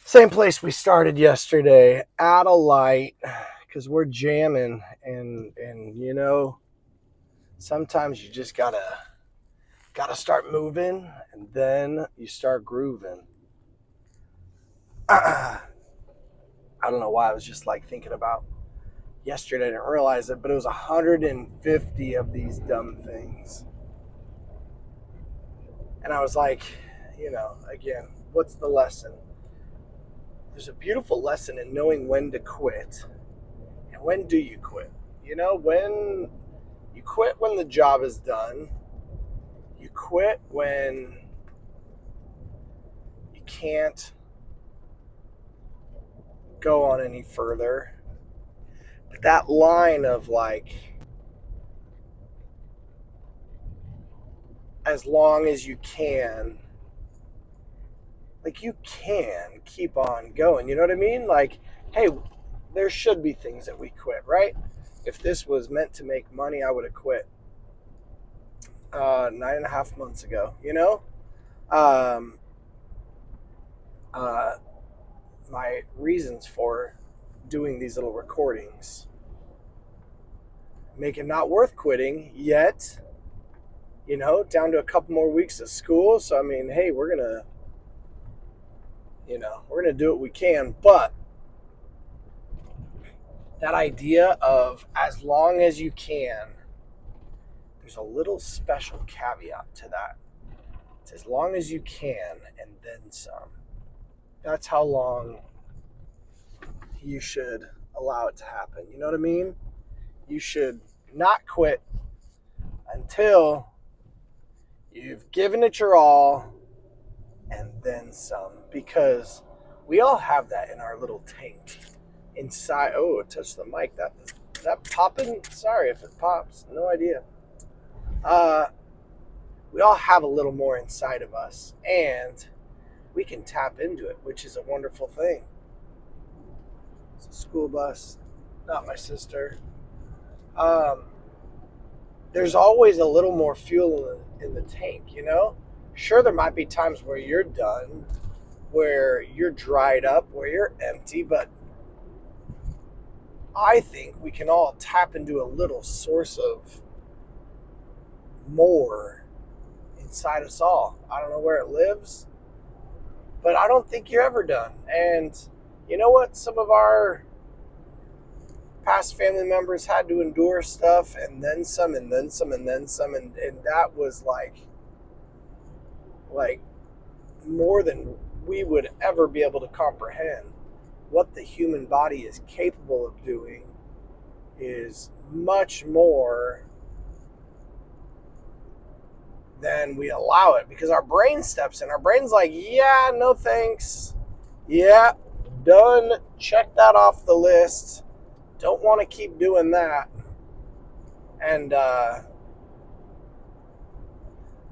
Same place we started yesterday, at a light, because we're jamming, and sometimes you just gotta start moving, and then you start grooving. I don't know why I was just like thinking about yesterday. I didn't realize it, but it was 150 of these dumb things, and I was like, again, what's the lesson? There's a beautiful lesson in knowing when to quit, and when do you quit? When you quit when the job is done. You quit when you can't go on any further. But that line of like, as long as you can, like you can keep on going. You know what I mean? Like, hey, there should be things that we quit, right? If this was meant to make money, I would have quit 9.5 months ago. Um, uh, my reasons for doing these little recordings make it not worth quitting yet. Down to a couple more weeks of school. So I mean, hey, we're gonna do what we can. But that idea of as long as you can, there's a little special caveat to that. It's as long as you can and then some. That's how long you should allow it to happen. You know what I mean? You should not quit until you've given it your all and then some, because we all have that in our little tank inside. Oh, it touched the mic. That popping? Sorry if it pops. No idea. We all have a little more inside of us, and we can tap into it, which is a wonderful thing. It's a school bus, not my sister. Um, there's always a little more fuel in the tank. Sure, there might be times where you're done, where you're dried up, where you're empty, but I think we can all tap into a little source of more inside us all. I don't know where it lives, but I don't think you're ever done. And you know what? Some of our past family members had to endure stuff, and then some, and then some, and then some, and that was like more than we would ever be able to comprehend. What the human body is capable of doing is much more than we allow it, because our brain steps in. Our brain's like, yeah, no thanks. Yeah, done. Check that off the list. Don't want to keep doing that. And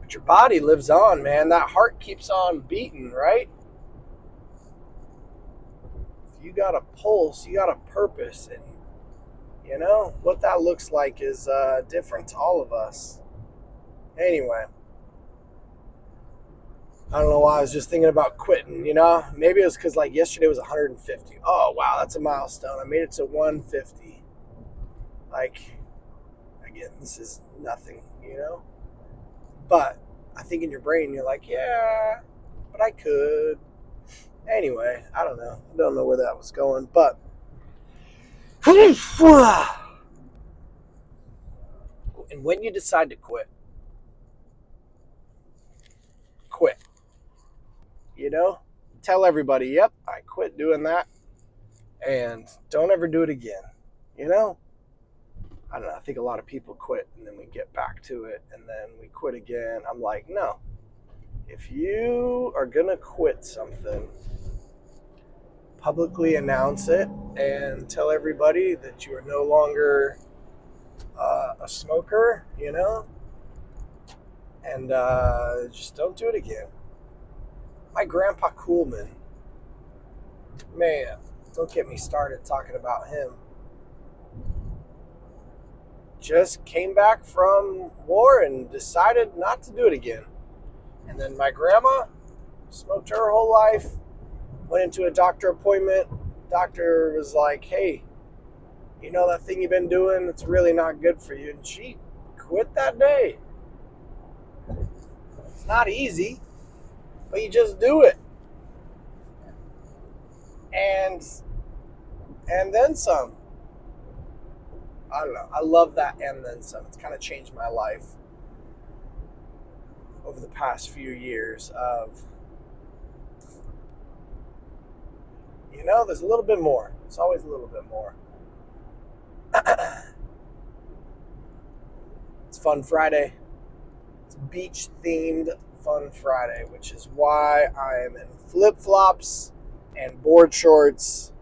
but your body lives on, man. That heart keeps on beating, right? If you got a pulse, you got a purpose, and what that looks like is different to all of us. Anyway, I don't know why I was just thinking about quitting. Maybe it was because like yesterday was 150. Oh wow, that's a milestone. I made it to 150. Like, again, this is nothing. But I think in your brain you're like, yeah, but I could. Anyway, I don't know. I don't know where that was going, but and when you decide to quit, quit. Tell everybody, yep, I quit doing that, and don't ever do it again. I don't know. I think a lot of people quit and then we get back to it and then we quit again. I'm like, no. If you are going to quit something, publicly announce it and tell everybody that you are no longer a smoker, and just don't do it again. My grandpa Coolman, man, don't get me started talking about him. Just came back from war and decided not to do it again. And then my grandma smoked her whole life, Went into a doctor appointment. Doctor was like, hey, you know that thing you've been doing? It's really not good for you. And she quit that day. It's not easy, but you just do it. And then some. I don't know. I love that and then some. It's kind of changed my life over the past few years of, there's a little bit more. It's always a little bit more. It's Fun Friday. It's beach themed Fun Friday, which is why I am in flip-flops and board shorts,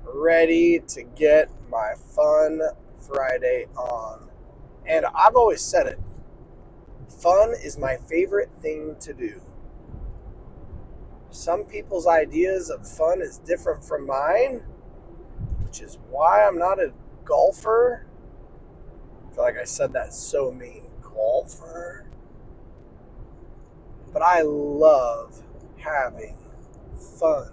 ready to get my Fun Friday on. And I've always said it. Fun is my favorite thing to do. Some people's ideas of fun is different from mine, which is why I'm not a golfer. I feel like I said that so mean. Golfer. But I love having fun.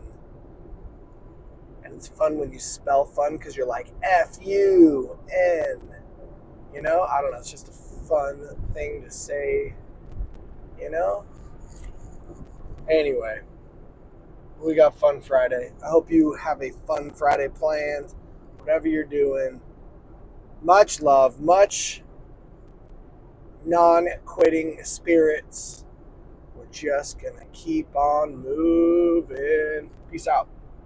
And it's fun when you spell fun because you're like F-U-N. I don't know. It's just a fun thing to say, Anyway, we got Fun Friday. I hope you have a Fun Friday planned, whatever you're doing. Much love, much non-quitting spirits. We're just going to keep on moving. Peace out.